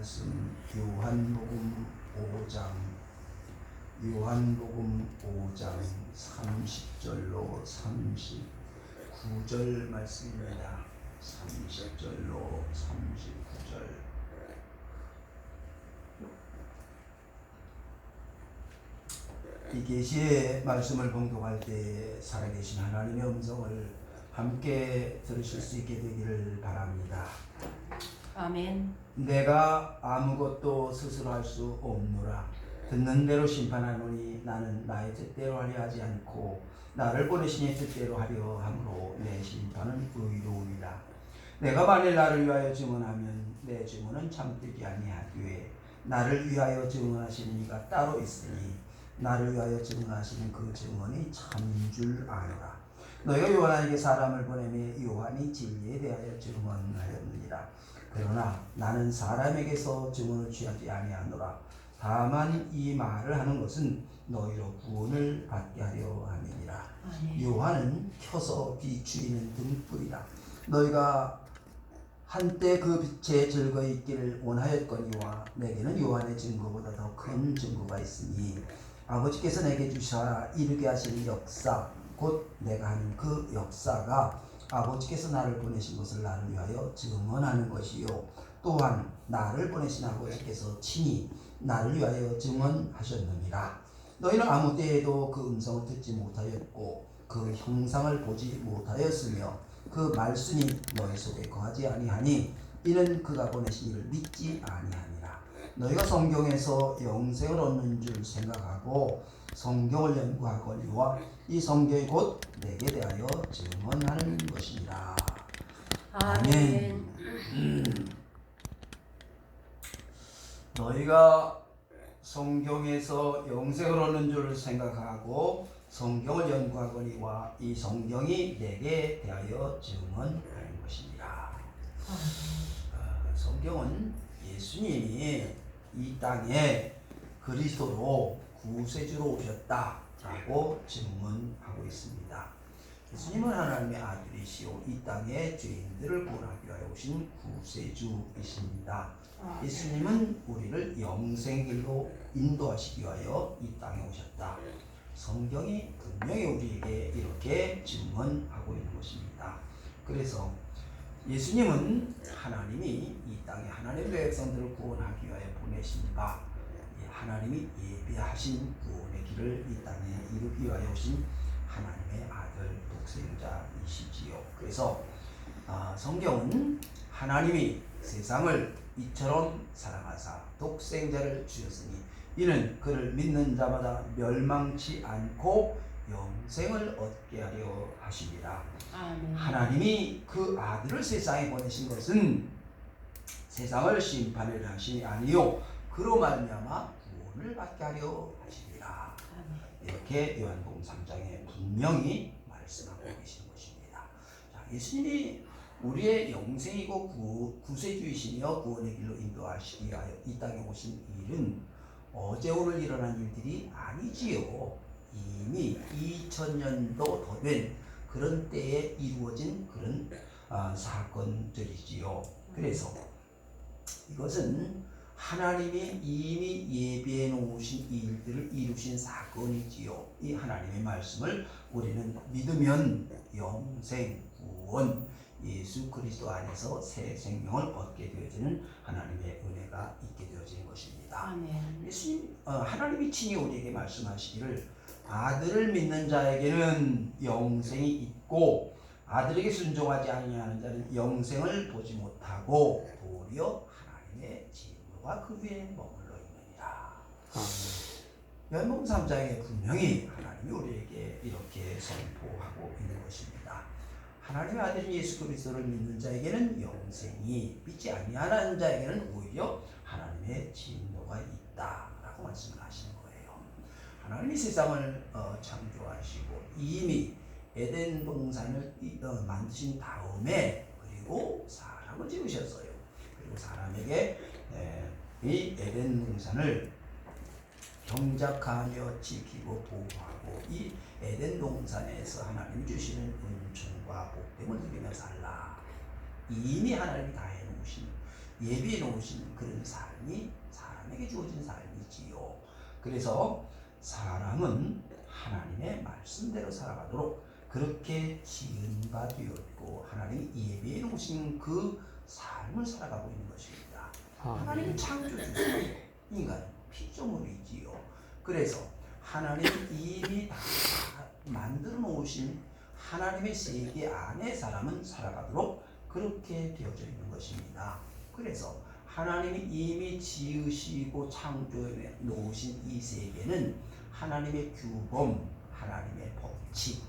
말씀 요한복음 5장 30절로 39절 말씀입니다. 30절로 39절. 이 계시의 말씀을 봉독할 때 살아계신 하나님의 음성을 함께 들으실 수 있게 되기를 바랍니다. 아멘. 내가 아무것도 스스로 할 수 없노라. 듣는 대로 심판하노니 나는 나의 뜻대로 하려 하지 않고 나를 보내신 이의 뜻대로 하려 함으로 내 심판은 의로우리라. 내가 만일 나를 위하여 증언하면 내 증언은 참되지 아니하되 나를 위하여 증언하시는 이가 따로 있으니 나를 위하여 증언하시는 그 증언이 참인 줄 아노라. 너희가 요한에게 사람을 보내매 요한이 진리에 대하여 증언하였느니라. 그러나 나는 사람에게서 증언을 취하지 아니하노라. 다만 이 말을 하는 것은 너희로 구원을 받게 하려 함이니라. 요한은 켜서 비추이는 등불이라. 너희가 한때 그 빛에 즐거이 있기를 원하였거니와 내게는 요한의 증거보다 더 큰 증거가 있으니 아버지께서 내게 주사 이르게 하시는 역사 곧 내가 하는 그 역사가 아버지께서 나를 보내신 것을 나를 위하여 증언하는 것이요 또한 나를 보내신 아버지께서 친히 나를 위하여 증언하셨느니라. 너희는 아무 때에도 그 음성을 듣지 못하였고 그 형상을 보지 못하였으며 그 말씀이 너희 속에 거하지 아니하니 이는 그가 보내신 이를 믿지 아니하니라. 너희가 성경에서 영생을 얻는 줄 생각하고 성경을 연구하거니와 이 성경이 곧 내게 대하여 증언하는 것이니라. 아멘. 너희가 성경에서 영생을 얻는 줄 생각하고 성경을 연구하거니와 이 성경이 내게 대하여 증언하는 것이니라. 성경은 예수님이 이 땅에 그리스도로 구세주로 오셨다라고 증언하고 있습니다. 예수님은 하나님의 아들이시오 이 땅에 죄인들을 구원하기 위하여 오신 구세주이십니다. 예수님은 우리를 영생길로 인도하시기 위하여 이 땅에 오셨다. 성경이 분명히 우리에게 이렇게 증언하고 있는 것입니다. 그래서 예수님은 하나님이 이 땅에 하나님의 백성들을 구원하기 위하여 보내신 바 하나님이 예비하신 구원의 길을 이 땅에 이루기 위하여 오신 하나님의 아들 독생자이시지요. 그래서 성경은 하나님이 세상을 이처럼 사랑하사 독생자를 주셨으니 이는 그를 믿는 자마다 멸망치 않고 영생을 얻게 하려 하시리라. 하나님이 그 아들을 세상에 보내신 것은 세상을 심판을 하심이 아니요 그로 말미암아 구원을 받게 하려 하시리라. 이렇게 요한복음 3장에 분명히 말씀하고 계시는 것입니다. 자, 예수님이 우리의 영생이고 구세주이시며 구원의 길로 인도하시기 위하여 이 땅에 오신 일은 어제 오늘 일어난 일들이 아니지요. 이미 2000년도 더 된 그런 때에 이루어진 그런 사건들이지요. 그래서 이것은 하나님이 이미 예비해 놓으신 일들을 이루신 사건이지요. 이 하나님의 말씀을 우리는 믿으면 영생, 구원, 예수 그리스도 안에서 새 생명을 얻게 되어지는 하나님의 은혜가 있게 되어지는 것입니다. 아멘. 예수님, 하나님이 친히 우리에게 말씀하시기를 아들을 믿는 자에게는 영생이 있고 아들에게 순종하지 아니하는 자는 영생을 보지 못하고 도리어 하나님의 진노가 그 위에 머물러 있느니라. 요한복음 3장에 분명히 하나님이 우리에게 이렇게 선포하고 있는 것입니다. 하나님의 아들인 예수 그리스도를 믿는 자에게는 영생이, 믿지 아니하는 자에게는 오히려 하나님의 진노가 있다라고 말씀을 하시는 거예요. 하나님이 세상을 창조하시고 이미 에덴 동산을 만드신 다음에 그리고 사람을 지으셨어요. 그리고 사람에게 이 에덴 동산을 경작하며 지키고 보호하고 이 에덴 동산에서 하나님이 주시는 은총과 복됨을 누리며 살라. 이미 하나님이 다 해놓으신 예비해 놓으신 그런 삶이 사람에게 주어진 삶이지요. 그래서 사람은 하나님의 말씀대로 살아가도록 그렇게 지은 바 되었고 하나님이 예비해 놓으신 그 삶을 살아가고 있는 것입니다. 하나님은 창조주세요. 인간은 피조물이지요. 그래서 하나님이 이미 다 만들어 놓으신 하나님의 세계 안에 사람은 살아가도록 그렇게 되어져 있는 것입니다. 그래서 하나님이 이미 지으시고 창조해 놓으신 이 세계는 하나님의 규범, 하나님의 법칙,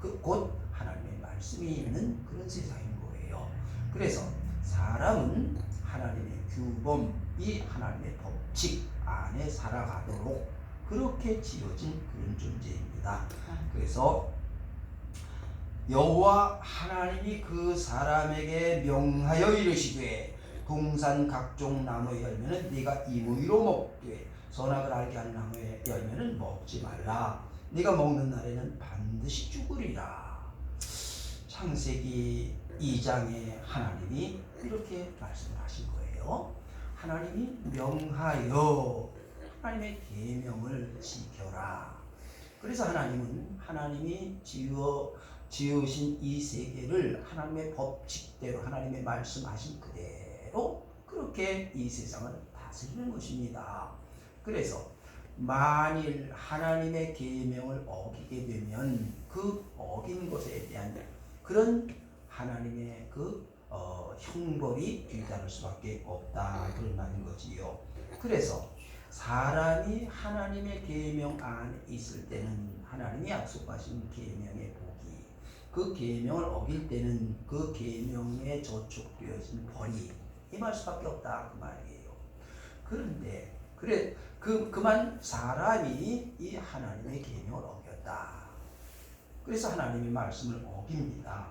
곧 하나님의 말씀이 있는 그런 세상인 거예요. 그래서 사람은 하나님의 규범, 이 하나님의 법칙 안에 살아가도록 그렇게 지어진 그런 존재입니다. 그래서 여호와 하나님이 그 사람에게 명하여 이르시되 동산 각종 나무의 열매는 네가 임의로 먹되 선악을 알게 하는 나무의 열매는 먹지 말라. 네가 먹는 날에는 반드시 죽으리라. 창세기 2장에 하나님이 이렇게 말씀하신 거예요. 하나님이 명하여 하나님의 계명을 지켜라. 그래서 하나님은 하나님이 지으신 이 세계를 하나님의 법칙대로 하나님의 말씀하신 그대로 그렇게 이 세상을 다스리는 것입니다. 그래서 만일 하나님의 계명을 어기게 되면 그 어긴 것에 대한 그런 하나님의 그 형벌이 뒤따를 수밖에 없다 그런 말인 거지요. 그래서 사람이 하나님의 계명 안에 있을 때는 하나님이 약속하신 계명의 복이, 그 계명을 어길 때는 그 계명에 저촉되어진 벌이 임할 수밖에 없다 그 말이에요. 그런데 그만 사람이 이 하나님의 계명을 어겼다. 그래서 하나님의 말씀을 어깁니다.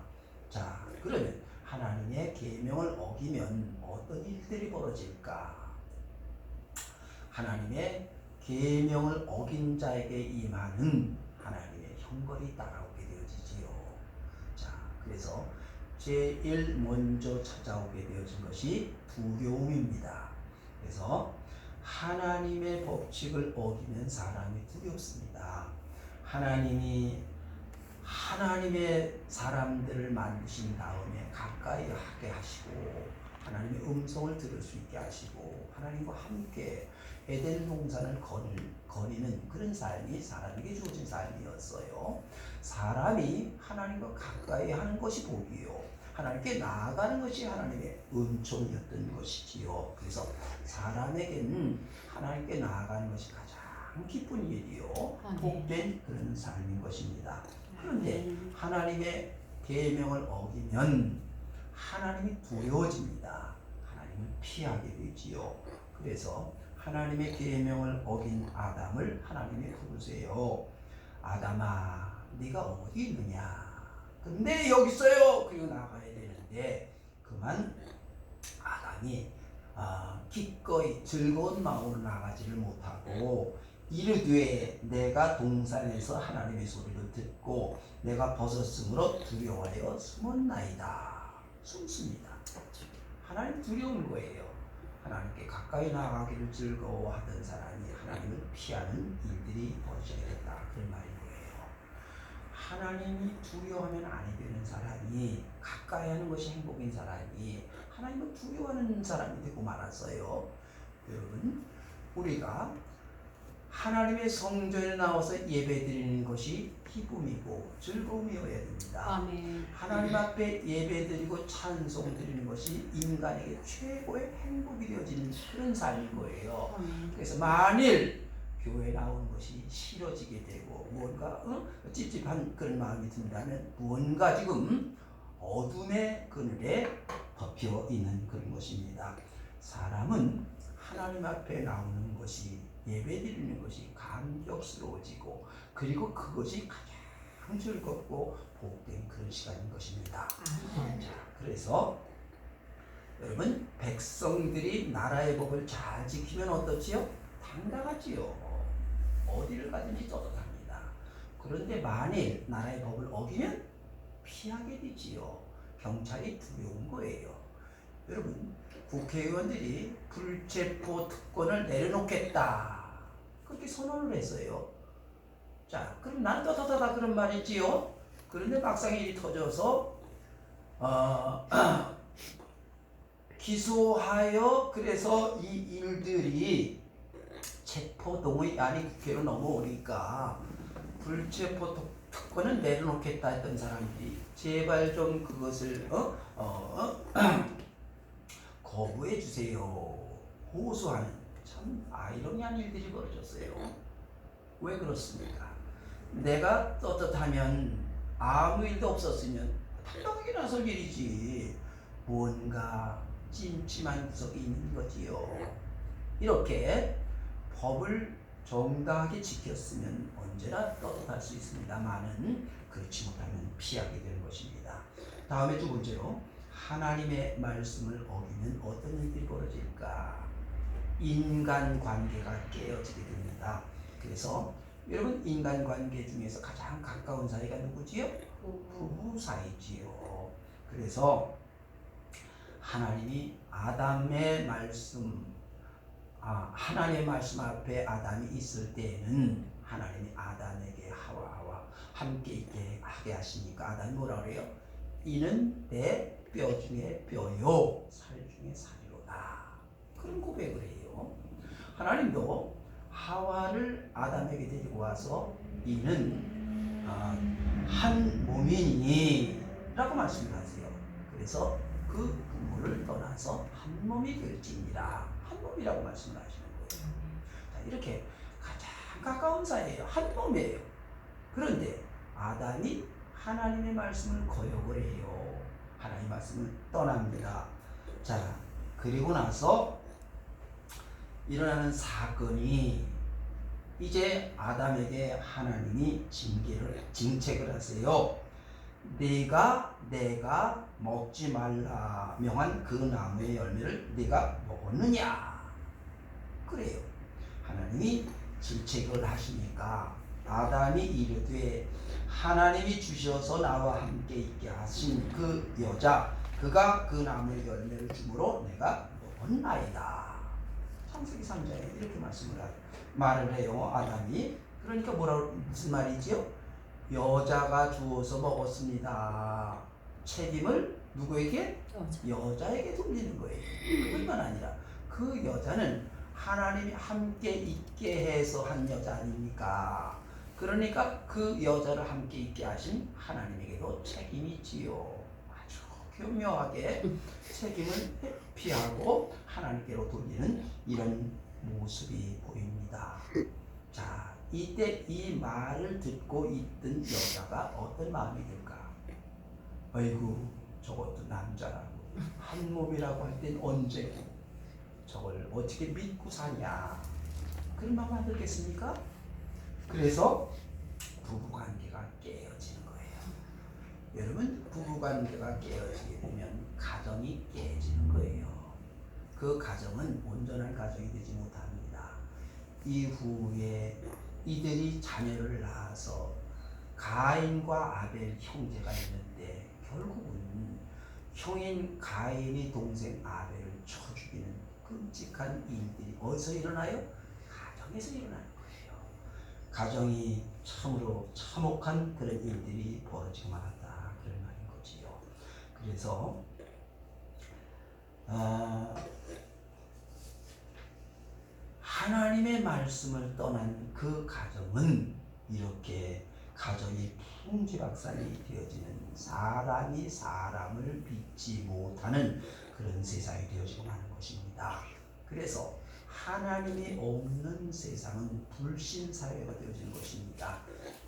자, 그러면 하나님의 계명을 어기면 어떤 일들이 벌어질까? 하나님의 계명을 어긴 자에게 임하는 하나님의 형벌이 따라오게 되어지지요. 자, 그래서 제일 먼저 찾아오게 되어진 것이 두려움입니다. 그래서 하나님의 법칙을 어기면 사람이 두렵습니다. 하나님이 하나님의 사람들을 만드신 다음에 가까이 하게 하시고 하나님의 음성을 들을 수 있게 하시고 하나님과 함께 에덴 동산을 거니는 그런 삶이 사람에게 주어진 삶이었어요. 사람이 하나님과 가까이 하는 것이 복이요, 하나님께 나아가는 것이 하나님의 은총이었던 것이지요. 그래서 사람에게는 하나님께 나아가는 것이 가장 기쁜 일이요, 복된 그런 삶인 것입니다. 그런데 하나님의 계명을 어기면 하나님이 두려워집니다. 하나님을 피하게 되지요. 그래서 하나님의 계명을 어긴 아담을 하나님이 부르세요. 아담아, 네가 어디 있느냐? 근데 여기 있어요. 그리고 나가야 되는데 그만 아담이 기꺼이 즐거운 마음으로 나가지를 못하고 이르되 내가 동산에서 하나님의 소리를 듣고 내가 벗었으므로 두려워하여 숨었나이다. 숨습니다. 하나님 두려운 거예요. 하나님께 가까이 나아가기를 즐거워하던 사람이 하나님을 피하는 일들이 벌어지게 됐다 그런 말인 거예요. 하나님이 두려워하면 안 되는 사람이, 가까이 하는 것이 행복인 사람이 하나님을 두려워하는 사람이 되고 말았어요. 여러분, 우리가 하나님의 성전에 나와서 예배드리는 것이 기쁨이고 즐거움이어야 됩니다. 아멘. 하나님 앞에 예배드리고 찬송드리는 것이 인간에게 최고의 행복이 되어지는 그런 삶인 거예요. 아멘. 그래서 만일 교회 나오는 것이 싫어지게 되고 무언가 찝찝한 그런 마음이 든다면 무언가 지금 어둠의 그늘에 덮여 있는 그런 것입니다. 사람은 하나님 앞에 나오는 것이, 예배드리는 것이 감격스러워지고 그리고 그것이 가장 즐겁고 복된 그런 시간인 것입니다. 자, 그래서 여러분, 백성들이 나라의 법을 잘 지키면 어떻지요? 당당하지요. 어디를 가든지 떳떳합니다. 그런데 만일 나라의 법을 어기면 피하게 되지요. 경찰이 두려운 거예요. 여러분, 국회의원들이 불체포 특권을 내려놓겠다. 그렇게 선언을 했어요. 자, 그럼 난 또다다다 그런 말이지요. 그런데 막상 일이 터져서 기소하여 그래서 이 일들이 체포동의 안이 국회로 넘어오니까 불체포 특권을 내려놓겠다 했던 사람들이 제발 좀 그것을 거부해 주세요. 호소하는 참 아이러니한 일들이 벌어졌어요. 왜 그렇습니까? 내가 떳떳하면 아무 일도 없었으면 당당하게 나설 일이지. 뭔가 찜찜한 구석이 있는 거지요. 이렇게 법을 정당하게 지켰으면 언제나 떳떳할 수 있습니다만은 그렇지 못하면 피하게 되는 것입니다. 다음에 두 번째로 하나님의 말씀을 어기면 어떤 일들이 벌어질까? 인간관계가 깨어지게 됩니다. 그래서 여러분 인간관계 중에서 가장 가까운 사이가 누구지요? 부부 사이지요. 그래서 하나님이 아담의 말씀 하나님의 말씀 앞에 아담이 있을 때에는 하나님이 아담에게 하와와 함께 있게 하게 하시니까 아담이 뭐라 그래요? 이는 내 뼈 중에 뼈요 살 중에 살이로다. 그런 고백을 해요. 하나님도 하와를 아담에게 데리고 와서 이는 한 몸이니 라고 말씀하세요. 그래서 그 부모를 떠나서 한 몸이 될지니라. 한 몸이라고 말씀을 하시는 거예요. 자, 이렇게 가장 가까운 사이예요. 한 몸이에요. 그런데 아담이 하나님의 말씀을 거역을 해요. 하나님의 말씀을 떠납니다. 자, 그리고 나서 일어나는 사건이 이제 아담에게 하나님이 징책을 하세요. 내가 먹지 말라 명한 그 나무의 열매를 네가 먹었느냐? 그래요. 하나님이 질책을 하시니까 아담이 이르되 하나님이 주셔서 나와 함께 있게 하신 그 여자 그가 그 나무의 열매를 주므로 내가 먹었나이다. 창세기 3장에 이렇게 말을 해요. 아담이. 그러니까 무슨 말이지요? 여자가 주어서 먹었습니다. 책임을 누구에게? 여자에게 돌리는 거예요. 그것만 아니라 그 여자는 하나님이 함께 있게 해서 한 여자 아닙니까? 그러니까 그 여자를 함께 있게 하신 하나님에게도 책임이 있지요. 아주 교묘하게 책임을 회피하고 하나님께로 돌리는 이런 모습이 보입니다. 자, 이때 이 말을 듣고 있던 여자가 어떤 마음이 들까? 아이고, 저것도 남자라고 한 몸이라고 할 땐 언제 저걸 어떻게 믿고 사냐? 그런 마음 안 들겠습니까? 그래서 부부관계가 깨어지는 거예요. 여러분, 부부관계가 깨어지게 되면 가정이 깨지는 거예요. 그 가정은 온전한 가정이 되지 못합니다. 이후에 이들이 자녀를 낳아서 가인과 아벨 형제가 있는데 결국은 형인 가인이 동생 아벨을 쳐 죽이는 끔찍한 일들이 어디서 일어나요? 가정에서 일어나는 거예요. 가정이 참으로 참혹한 그런 일들이 벌어지고 말았다. 그런 말인 거지요. 그래서 하나님의 말씀을 떠난 그 가정은 이렇게 가정이 풍지박산이 되어지는 사람이 사람을 믿지 못하는 그런 세상이 되어지고 마는 것입니다. 그래서 하나님이 없는 세상은 불신사회가 되어지는 것입니다.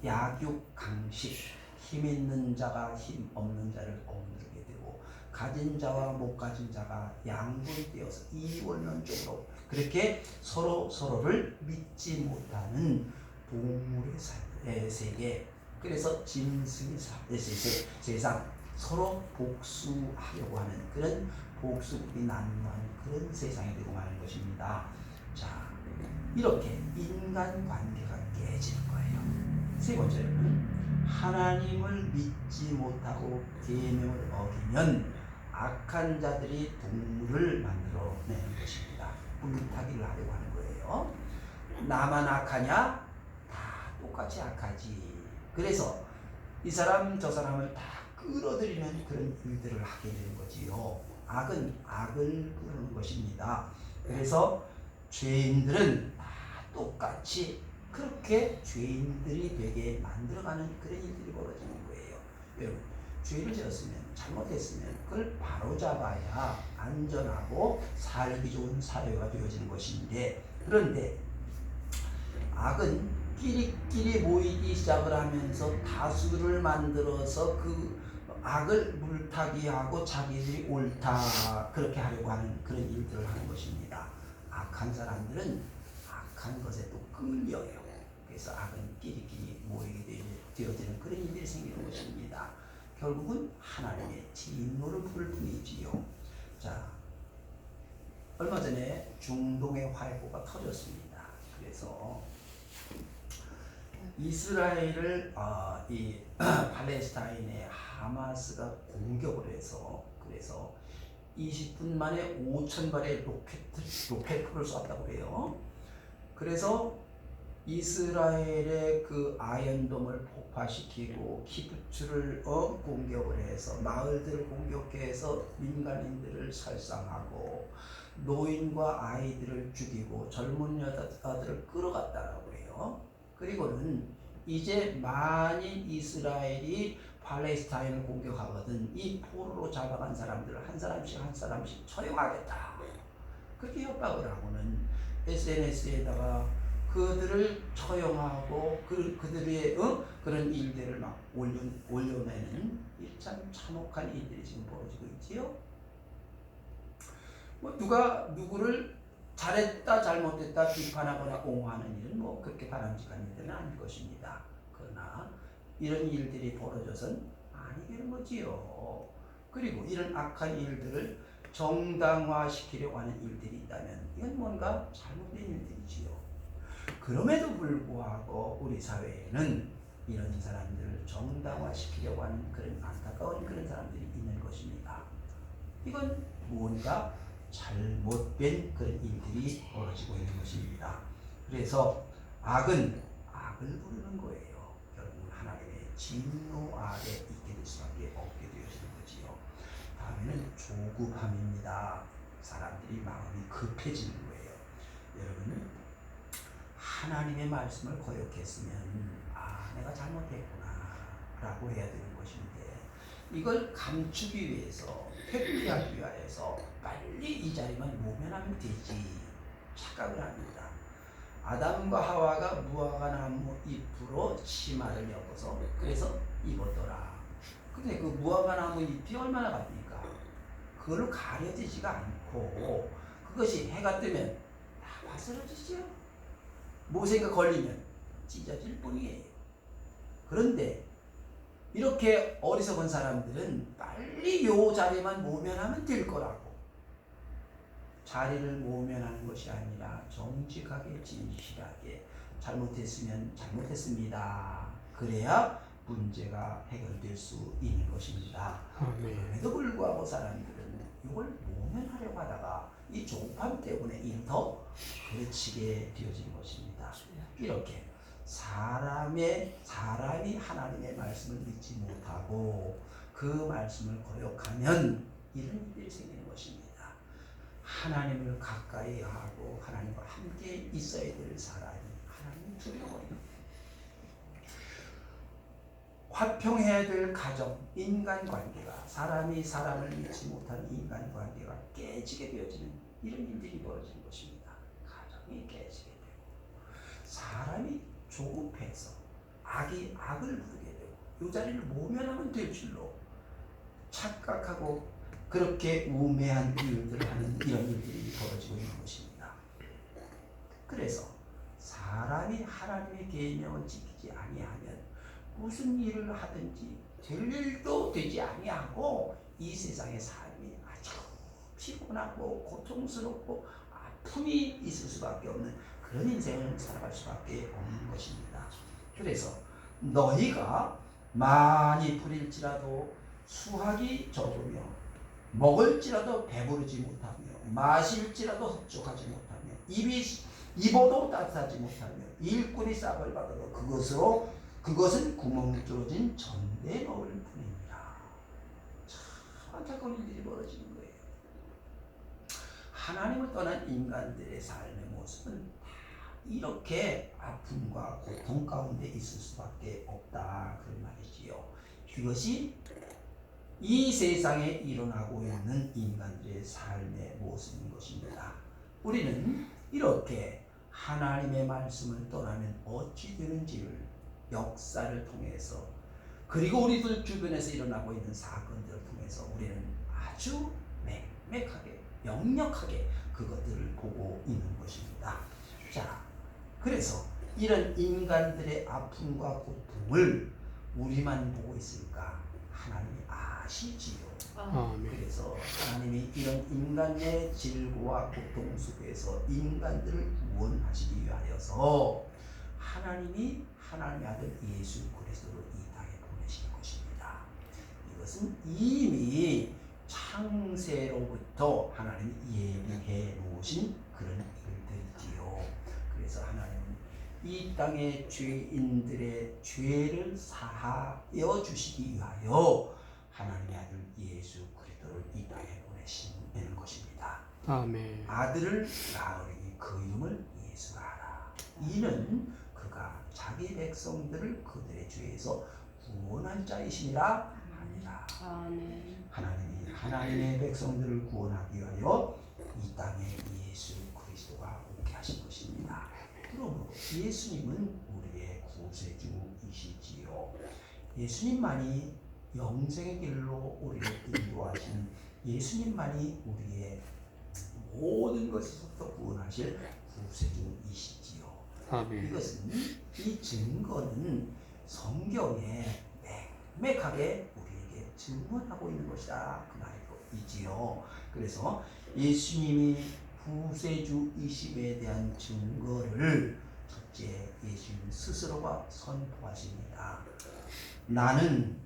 약육강식, 힘 있는 자가 힘 없는 자를 억누르게 되고 가진 자와 못 가진 자가 양분되어서 이원론적으로 그렇게 서로를 믿지 못하는 동물의 세계, 그래서 짐승의 세상, 서로 복수하려고 하는 그런 복수국이 난무하는 그런 세상이 되고 마는 것입니다. 자, 이렇게 인간관계가 깨지는 거예요. 세 번째로는 하나님을 믿지 못하고 계명을 어기면 악한 자들이 동물을 만들어 나만 악하냐? 다 똑같이 악하지. 그래서 이 사람 저 사람을 다 끌어들이는 그런 일들을 하게 되는 거지요. 악은 악을 부르는 것입니다. 그래서 죄인들은 다 똑같이 그렇게 죄인들이 되게 만들어가는 그런 일들이 벌어지는 거예요. 여러분, 죄를 지었으면, 잘못했으면 그걸 바로잡아야 안전하고 살기 좋은 사회가 되어지는 것인데, 그런데 악은 끼리끼리 모이기 시작을 하면서 다수를 만들어서 그 악을 물타기 하고 자기들이 옳다 그렇게 하려고 하는 그런 일들을 하는 것입니다. 악한 사람들은 악한 것에 또 끌려요. 그래서 악은 끼리끼리 모이게 되어지는 그런 일들이 생기는 것입니다. 결국은 하나님의 진노를 부를 뿐이지요. 자, 얼마 전에 중동의 화해고가 터졌습니다. 그래서 이스라엘을 이 팔레스타인의 하마스가 공격을 해서 그래서 20분 만에 5,000발의 로켓을 쐈다고 해요. 그래서 이스라엘의 그 아이언돔을 폭파시키고 키부츠를 공격을 해서 마을들을 공격해서 민간인들을 살상하고 노인과 아이들을 죽이고 젊은 여자들을 끌어갔다라고 해요. 그리고는 이제 만일 이스라엘이 팔레스타인을 공격하거든 이 포로로 잡아간 사람들을 한 사람씩 처형하겠다. 그렇게 협박을 하고는 SNS에다가 그들을 처형하고 그들의 그런 일들을 막 올려내는 참 참혹한 일들이 지금 벌어지고 있지요. 뭐 누가 누구를 잘했다 잘못했다 비판하거나 옹호하는 일은 뭐 그렇게 바람직한 일들은 아닐 것입니다. 그러나 이런 일들이 벌어져선 아니 되는 거지요. 그리고 이런 악한 일들을 정당화시키려고 하는 일들이 있다면 이건 뭔가 잘못된 일들이지요. 그럼에도 불구하고 우리 사회에는 이런 사람들을 정당화시키려고 하는 그런 안타까운 그런 사람들이 있는 것입니다. 이건 뭔가 잘못된 그런 일들이 벌어지고 있는 것입니다. 그래서 악은 악을 부르는 거예요. 결국 하나님의 진노 아래 있게 될 수밖에 없게 되어지는 거지요. 다음에는 조급함입니다. 사람들이 마음이 급해지는 거예요. 여러분, 하나님의 말씀을 거역했으면 내가 잘못했구나 라고 해야 되는 것인데 이걸 감추기 위해서 회피하기 위해서 빨리 이 자리만 모면하면 되지 착각을 합니다. 아담과 하와가 무화과나무 잎으로 치마를 엮어서 그래서 입었더라. 근데 그 무화과나무 잎이 얼마나 갑니까? 그걸로 가려지지가 않고 그것이 해가 뜨면 다 바스러지죠. 모세가 걸리면 찢어질 뿐이에요. 그런데 이렇게 어리석은 사람들은 빨리 요 자리만 모면하면 될 거라고 자리를 모면하는 것이 아니라 정직하게 진실하게 잘못했으면 잘못했습니다. 그래야 문제가 해결될 수 있는 것입니다. 그럼에도 불구하고 사람들은 이걸 모면하려고 하다가 이 조급함 때문에 더 그르치게 되어진 것입니다. 이렇게 사람이 하나님의 말씀을 믿지 못하고 그 말씀을 거역하면 이런 일이 생기는 것입니다. 하나님을 가까이 하고 하나님과 함께 있어야 될 사람이 하나님을 두려워해요. 화평해야 될 가정, 인간관계가 사람이 사람을 믿지 못하는 인간관계가 깨지게 되어지는 이런 일들이 벌어지는 것입니다. 가정이 깨지게 되고 사람이 조급해서 악이 악을 부르게 되고 이 자리를 모면하면 될 줄로 착각하고 그렇게 우매한 일들을 하는 이런 일들이 벌어지고 있는 것입니다. 그래서 사람이 하나님의 계명을 지키지 아니하면 무슨 일을 하든지 될 일도 되지 아니하고 이 세상의 삶이 아주 피곤하고 고통스럽고 아픔이 있을 수밖에 없는 그런 인생을 살아갈 수밖에 없는 것입니다. 그래서 너희가 많이 부릴지라도 수확이 적으며 먹을지라도 배부르지 못하며 마실지라도 흡족하지 못하며 입이 입어도 따뜻하지 못하며 일꾼이 싹을 받아도 그것은 구멍 뚫어진 전대에 넣을 뿐입니다. 참 안타까운 일들이 벌어지는 거예요. 하나님을 떠난 인간들의 삶의 모습은 다 이렇게 아픔과 고통 가운데 있을 수밖에 없다 그런 말이지요. 이것이 이 세상에 일어나고 있는 인간들의 삶의 모습인 것입니다. 우리는 이렇게 하나님의 말씀을 떠나면 어찌 되는지를 역사를 통해서 그리고 우리들 주변에서 일어나고 있는 사건들을 통해서 우리는 아주 명확하게 명확하게 그것들을 보고 있는 것입니다. 자, 그래서 이런 인간들의 아픔과 고통을 우리만 보고 있을까? 하나님이 아시지요. 그래서 하나님이 이런 인간의 질고와 고통 속에서 인간들을 구원하시기 위하여서 하나님이 하나님의 아들 예수 그리스도를 이 땅에 보내신 것입니다. 이것은 이미 창세로부터 하나님이 예비해 놓으신 그런 일들이지요. 그래서 하나님은 이 땅의 죄인들의 죄를 사하여 주시기 위하여 하나님의 아들 예수 그리스도를 이 땅에 보내시는 것입니다. 아멘. 아들을 낳으리니 그 이름을 예수라 하라. 이는 그가 자기 백성들을 그들의 죄에서 구원한 자이시니라 하니라. 아멘. 하나님이 하나님의 백성들을 구원하기 위하여 이 땅에 예수 그리스도가 오게 하신 것입니다. 그러므로 예수님은 우리의 구세주이시지요. 예수님만이 영생의 길로 우리를 인도하신 예수님만이 우리의 모든 것에서부터 구원하실 구세주이시지요. 아멘. 이것은 이 증거는 성경에 명확하게 우리에게 증언하고 있는 것이다 그 말이지요. 그래서 예수님이 구세주이심에 대한 증거를 첫째 예수님 스스로가 선포하십니다. 나는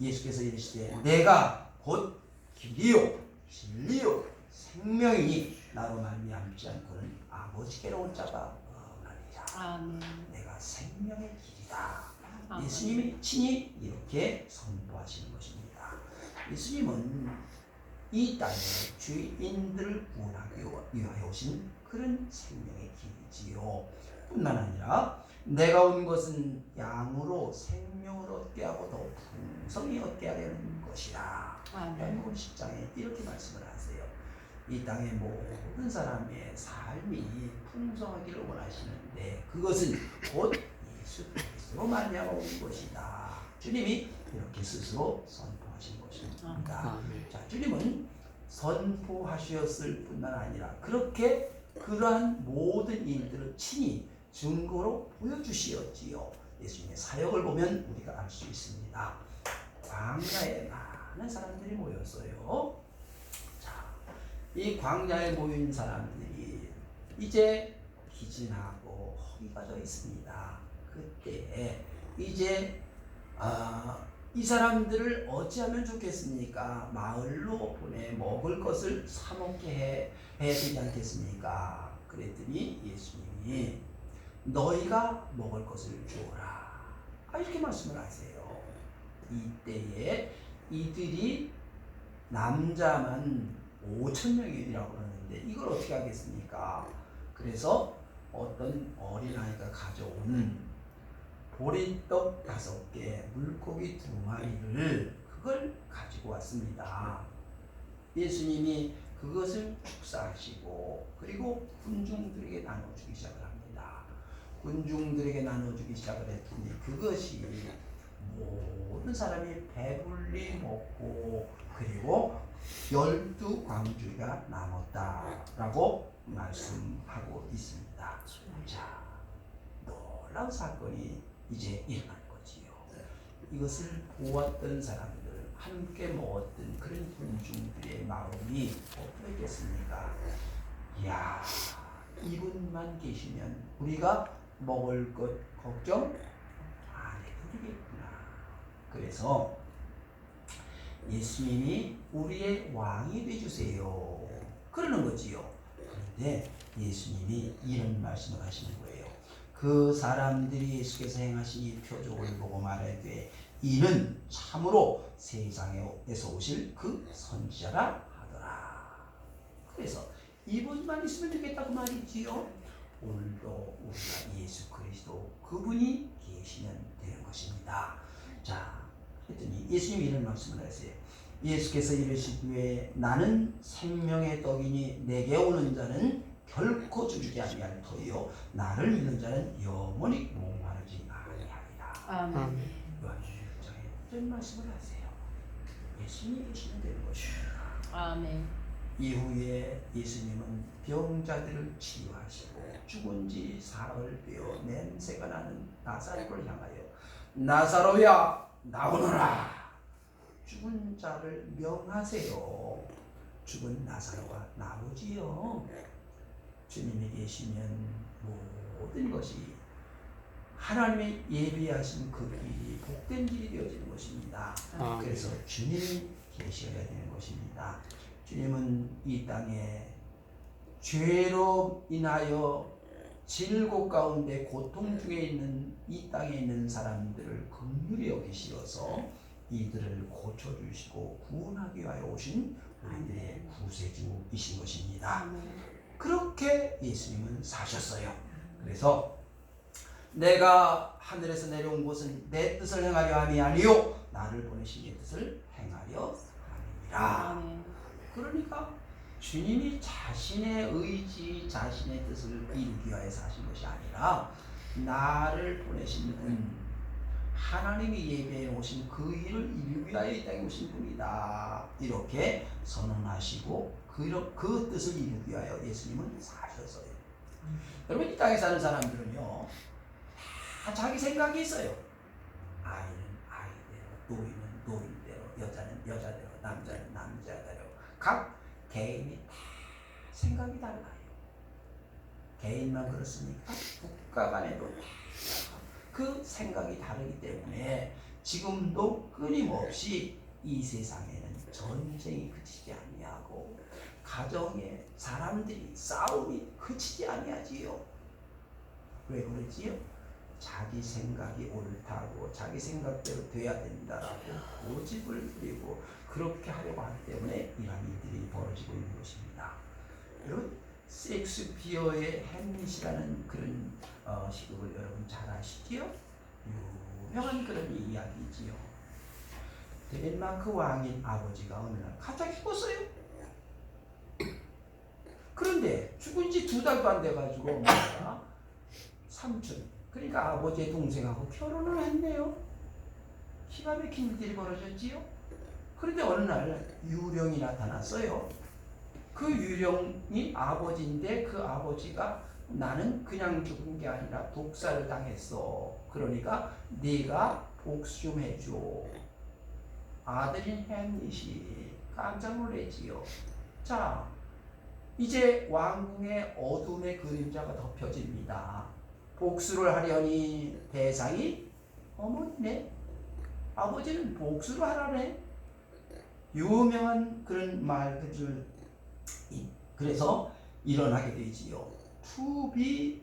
예수께서 이르시되 내가 곧 길이요 진리요 생명이니 나로 말미암지 않고는 아버지께로 올 자가 없느니라. 아멘. 내가 생명의 길이다. 아멘. 예수님이 친히 이렇게 선포하시는 것입니다. 예수님은 이 땅에 죄인들을 구원하기 위하여 오신 그런 생명의 길이지요. 뿐만 아니라 내가 온 것은 양으로 생명을 얻게 하고 더 풍성히 얻게 하려는 것이라. 요한복음 10장에 이렇게 말씀을 하세요. 이 땅의 모든 사람의 삶이 풍성하기를 원하시는데 그것은 곧 예수 그리스도로 말미암아 온 것이다. 주님이 이렇게 스스로 선포하신 것입니다. 아멘. 자, 주님은 선포하셨을 뿐만 아니라 그렇게 그러한 모든 일들을 친히 증거로 보여주시었지요. 예수님의 사역을 보면 우리가 알 수 있습니다. 광야에 많은 사람들이 모였어요. 자, 이 광야에 모인 사람들이 이제 기진하고 허기가 져 있습니다. 그때 이제 이 사람들을 어찌하면 좋겠습니까? 마을로 보내 먹을 것을 사 먹게 해야 되지 않겠습니까? 그랬더니 예수님이 너희가 먹을 것을 주어라. 이렇게 말씀을 하세요. 이때에 이들이 남자만 5,000명이라고 그러는데 이걸 어떻게 하겠습니까? 그래서 어떤 어린아이가 가져온 보리떡 5개, 물고기 2마리를 그걸 가지고 왔습니다. 예수님이 그것을 축사하시고 그리고 군중들에게 나눠주기 시작을 합니다. 군중들에게 나눠주기 시작을 했더니 그것이 모든 사람이 배불리 먹고 그리고 12광주리가 남았다라고 말씀하고 있습니다. 자, 놀라운 사건이 이제 일어난 거지요. 이것을 보았던 사람들, 함께 먹었던 그런 군중들의 마음이 어떻겠습니까? 이야, 이분만 계시면 우리가 먹을 것 걱정 안 해도 되겠구나. 그래서 예수님이 우리의 왕이 되주세요. 그러는 거지요. 그런데 예수님이 이런 말씀을 하시는 거예요. 그 사람들이 예수께서 행하신 이 표적을 보고 말하되 이는 참으로 세상에서 오실 그 선지자라 하더라. 그래서 이분만 있으면 되겠다고 말이지요. 오늘도 우리가 예수 그리스도 그분이 계시면 되는 것입니다. 자, 그랬더니 예수님이 이런 말씀을 하세요. 예수께서 이르시기에 나는 생명의 떡이니 내게 오는 자는 결코 주지 아니할 터이요 나를 믿는 자는 영원히 목마르지 아니하리라. 아멘. 요한복음 6장에 이런 말씀을 하세요. 예수님이 계시면 되는 것입니다. 아멘. 이후에 예수님은 병자들을 치유하시고 죽은 지 사흘 되어 냄새가 나는 나사로를 향하여 나사로야 나오너라. 죽은 자를 명하세요. 죽은 나사로가 나오지요. 주님이 계시면 모든 것이 하나님의 예비하신 그 길이 복된 길이 되어지는 것입니다. 그래서 주님이 계셔야 되는 것입니다. 주님은 이 땅에 죄로 인하여 질곡 가운데 고통 중에 있는 이 땅에 있는 사람들을 긍휼히 여기시어서 이들을 고쳐주시고 구원하기 위하여 오신 우리들의 구세주이신 것입니다. 그렇게 예수님은 사셨어요. 그래서 내가 하늘에서 내려온 것은 내 뜻을 행하려 함이 아니요 나를 보내신 내 뜻을 행하려 함이라. 그러니까 주님이 자신의 의지, 자신의 뜻을 이루기 위하여 사신 것이 아니라 나를 보내신 분, 하나님이 예배해 오신 그 일을 이루기 위하여 이 땅에 오신 분이다. 이렇게 선언하시고 그 뜻을 이루기 위하여 예수님은 사셨어요. 여러분 이 땅에 사는 사람들은요 다 자기 생각이 있어요. 아이는 아이대로, 노인은 노인대로, 여자는 여자대로, 남자는 남자대로 각 개인이 다 생각이 달라요. 개인만 그렇습니까? 국가 간에도 그 생각이 다르기 때문에 지금도 끊임없이 이 세상에는 전쟁이 그치지 아니하고 가정에 사람들이 싸움이 그치지 아니하지요. 왜 그러지요? 자기 생각이 옳다고 자기 생각대로 돼야 된다라고 고집을 부리고 그렇게 하려고 하기 때문에 이러한 일들이 벌어지고 있는 것입니다. 여러분 셰익스피어의 햄릿이라는 그런 시극을 여러분 잘 아시지요? 유명한 그런 이야기지요. 덴마크 왕인 아버지가 어느 날 갑자기 죽었어요. 그런데 죽은 지 2달도 안 돼가지고 엄마가 삼촌 그러니까 아버지의 동생하고 결혼을 했네요. 기가 막힌 일들이 벌어졌지요. 그런데 어느 날 유령이 나타났어요. 그 유령이 아버지인데 그 아버지가 나는 그냥 죽은 게 아니라 독사를 당했어. 그러니까 네가 복수 좀 해줘. 아들인 햄릿이 깜짝 놀랐지요. 자, 이제 왕궁의 어둠의 그림자가 덮여집니다. 복수를 하려니 대상이 어머니네. 아버지는 복수를 하라네. 유명한 그런 말들을 그래서 일어나게 되지요. To be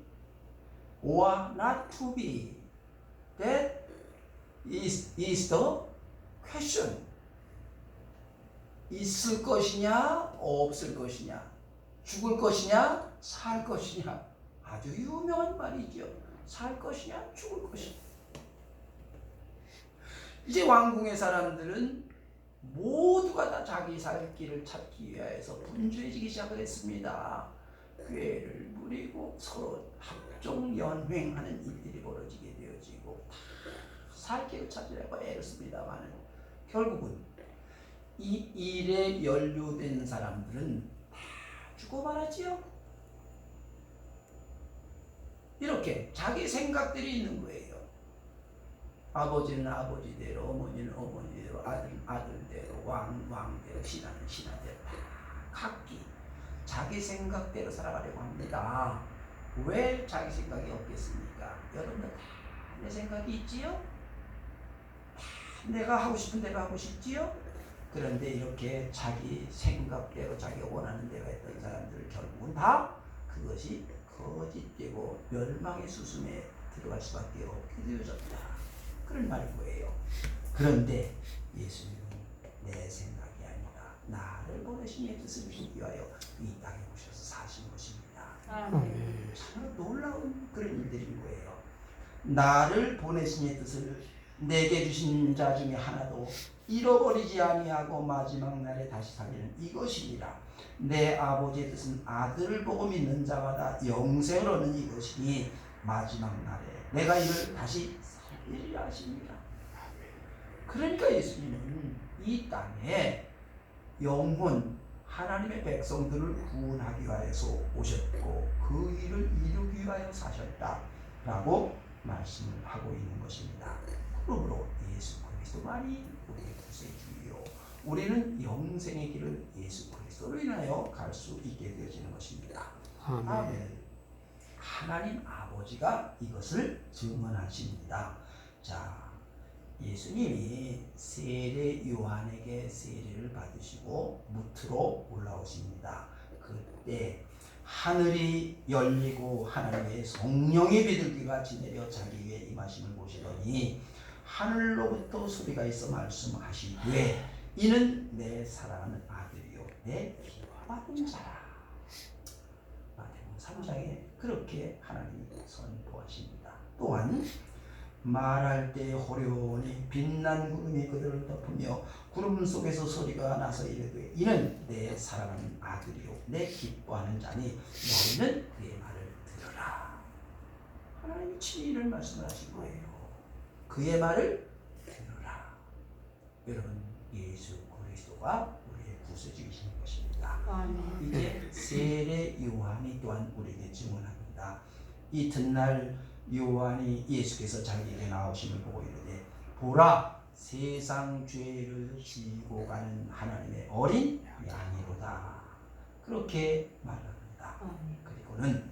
or not to be. That is the question. 있을 것이냐 없을 것이냐, 죽을 것이냐 살 것이냐. 아주 유명한 말이죠. 살 것이냐 죽을 것이냐. 이제 왕궁의 사람들은 모두가 다 자기 살 길을 찾기 위해서 분주해지기 시작을 했습니다. 꾀를 부리고 서로 합종연횡하는 일들이 벌어지게 되어지고 살 길을 찾으려고 애를 씁니다만 결국은 이 일에 연루된 사람들은 다 죽고 말았지요. 이렇게 자기 생각들이 있는 거예요. 아버지는 아버지대로, 어머니는 어머니대로, 아들은 아들대로, 왕대로, 신하는 신하대로 다 각기 자기 생각대로 살아가려고 합니다. 왜 자기 생각이 없겠습니까? 여러분들 다 내 생각이 있지요? 다 내가 하고 싶은 대로 하고 싶지요? 그런데 이렇게 자기 생각대로 자기가 원하는 대로 했던 사람들 결국은 다 그 그것이 거짓되고 멸망의 수순에 들어갈 수밖에 없게 되어졌다. 그런 말인 거예요. 그런데 예수님은 내 생각이 아니라 나를 보내신 이의 뜻을 이루기 위하여 이 땅에 오셔서 사신 것입니다. 아멘. 참 놀라운 그런 일들인 거예요. 나를 보내신 이의 뜻을 내게 주신 자 중에 하나도 잃어버리지 아니하고 마지막 날에 다시 살리는 이것이니라. 내 아버지의 뜻은 아들을 보고 믿는 자마다 영생을 얻는 이것이니 마지막 날에 내가 이를 다시 살리리라 하십니다. 그러니까 예수님은 이 땅에 영혼 하나님의 백성들을 구원하기 위하여서 오셨고 그 일을 이루기 위하여 사셨다라고 말씀을 하고 있는 것입니다. 그러므로 예수 그리스도만이 우리의 구세주이요 우리는 영생의 길을 예수 그리스도로 인하여 갈 수 있게 되어지는 것입니다. 아멘. 하나님 아버지가 이것을 증언하십니다. 자, 예수님이 세례 요한에게 세례를 받으시고 무트로 올라오십니다. 그때 하늘이 열리고 하나님의 성령의 비둘기가 지내려 자기 위에 임하심을 보시더니 하늘로부터 소리가 있어 말씀하시되 이는 내 사랑하는 아들이요 내 기뻐하는 자라. 마태복음 3장에 그렇게 하나님이 선포하십니다. 또한 말할 때 호련히 빛난 구름이 그들을 덮으며 구름 속에서 소리가 나서 이르되 이는 내 사랑하는 아들이요 내 기뻐하는 자니 너희는 그의 말을 들으라. 하나님이 친히 이런 말씀을 하신 거예요. 그의 말을 들으라. 여러분 예수 그리스도가 우리의 구세주이신 것입니다. 아멘. 이게 세례 요한이 또한 우리에게 증언합니다. 이튿날 요한이 예수께서 자기에게 나오심을 보고 이르되 보라 세상 죄를 지고 가는 하나님의 어린 양이로다. 그렇게 말합니다. 그리고는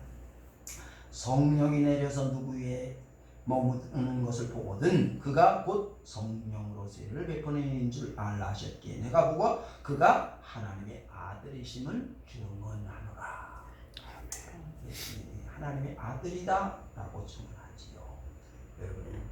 성령이 내려서 누구 위에 머무는 것을 보거든 그가 곧 성령으로 세례를 베푸는 이인 줄 알라 하셨기에 내가 보고 그가 하나님의 아들이심을 증언하노라. 예수님이 하나님의 아들이다 라고 증언하지요. 여러분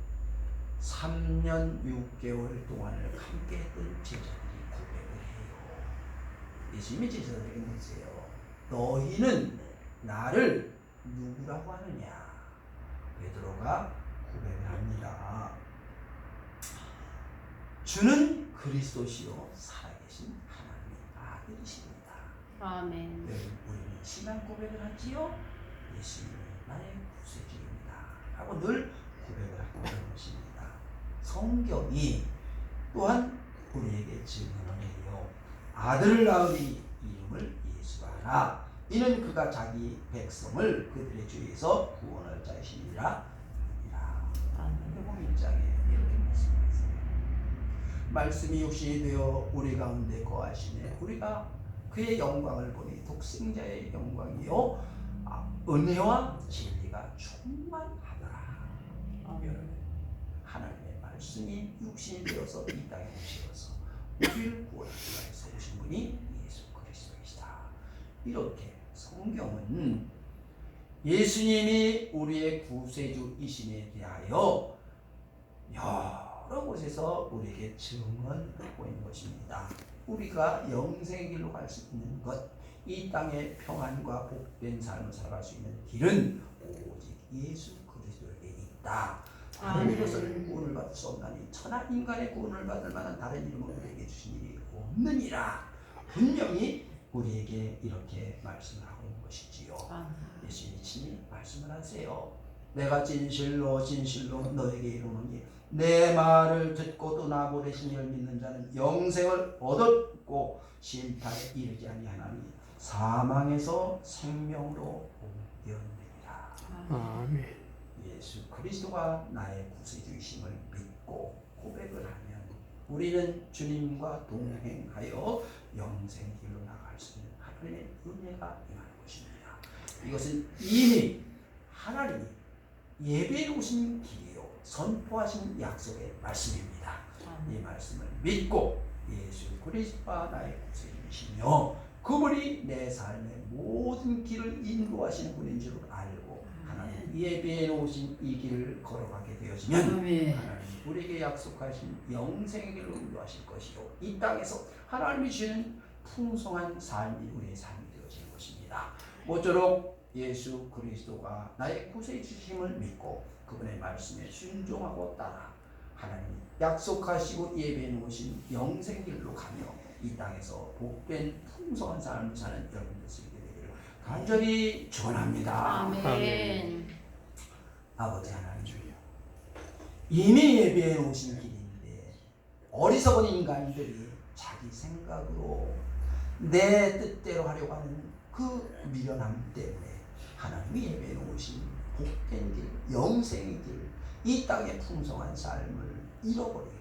3년 6개월 동안을 함께 했던 제자들이 고백을 해요. 예수님이 제자들에게 묻으세요. 너희는 나를 누구라고 하느냐? 베드로가 고백을 합니다. 주는 그리스도시요 살아계신 하나님의 아들이십니다. 아멘. 여러분 우리는 신앙 고백을 하지요. 예수님이 나의 구세주입니다 하고 늘 고백을 하고 있는 것입니다. 성경이 또한 우리에게 증언을 해요. 아들을 낳으니 이름을 예수라 하라. 이는 그가 자기 백성을 그들의 죄에서 구원할 자이시니라. 마태복음 1장에 이렇게 말씀하세요. 말씀이 육신이 되어 우리 가운데 거하시네. 우리가 그의 영광을 보니 독생자의 영광이요 은혜와 진리가 충만하더라. 여러분 하나님의 말씀이 육신이 되어서 이 땅에 오셔서 우리를 구원하기 위해서 오신 분이 예수 그리스도이시다. 이렇게 성경은 예수님이 우리의 구세주이심에 대하여 여러 곳에서 우리에게 증언하고 있는 것입니다. 우리가 영생의 길로 갈 수 있는 것, 이 땅의 평안과 복된 삶을 살아갈 수 있는 길은 오직 예수 그리스도에게 있다. 다른 이로서는 구원을 받을 수 없나니 천하 인간의 구원을 받을 만한 다른 이름을 우리에게 주신 일이 없느니라. 분명히 우리에게 이렇게 말씀을 하고 있는 것이지요. 예수님이 친히 말씀을 하세요. 내가 진실로 진실로 너에게 이르노니 내 말을 듣고 또 나 보내신 이를 믿는 자는 영생을 얻었고 심판에 이르지 아니하나니 사망에서 생명으로 옮겨내리라. 아멘. 예수 그리스도가 나의 구세주이심을 믿고 고백을 하면 우리는 주님과 동행하여 영생 길로 나갈 수 있는 하나님의 은혜가 임하는 것입니다. 이것은 이미 하나님이 예배해 오신 길이요 선포하신 약속의 말씀입니다. 이 말씀을 믿고 예수 그리스도가 나의 구세주이시며 그분이 내 삶의 모든 길을 인도하시는 분인 줄 알고 하나님 예배해 놓으신 이 길을 걸어가게 되어지면 아멘. 하나님 우리에게 약속하신 영생의 길로 인도하실 것이요 이 땅에서 하나님이 주시는 풍성한 삶이 우리의 삶이 되어질 것입니다. 모쪼록 예수 그리스도가 나의 구세주 주심을 믿고 그분의 말씀에 순종하고 따라 하나님 약속하시고 예배해 놓으신 영생 길로 가며 이 땅에서 복된 풍성한 삶을 사는 여러분들 되기를 간절히 축원합니다. 아멘. 아버지 하나님 주여 이미 예배해 놓으신 길인데 어리석은 인간들이 자기 생각으로 내 뜻대로 하려고 하는 그 미련함 때문에 하나님이 예배해 놓으신 복된 길, 영생의 길, 이 땅의 풍성한 삶을 잃어버리고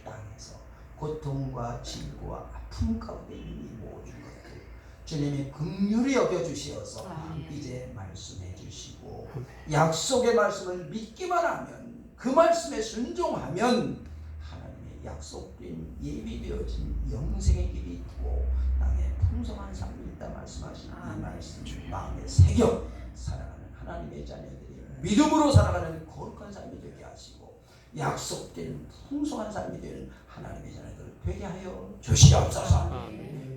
땅에서 고통과 질고와 아픔 가운데 있는 이 모든 것들 주님이 긍휼히 여겨주시어서 이제 말씀해 주시고 약속의 말씀을 믿기만 하면 그 말씀에 순종하면 하나님의 약속된 예비되어진 영생의 길이 있고 땅에 풍성한 삶이 있다 말씀하신 이 말씀 마음에 새겨 살아가는 하나님의 자녀들이 믿음으로 살아가는 거룩한 삶이 되게 하시고 약속된 풍성한 삶이 되는 하나님의 자녀들 되게 하여 주시옵소서.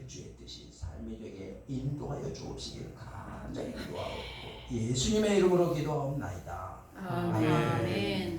주의 뜻이 삶이 되게 인도하여 주옵시길 간절히 기도하옵고 예수님의 이름으로 기도하옵나이다. 아멘.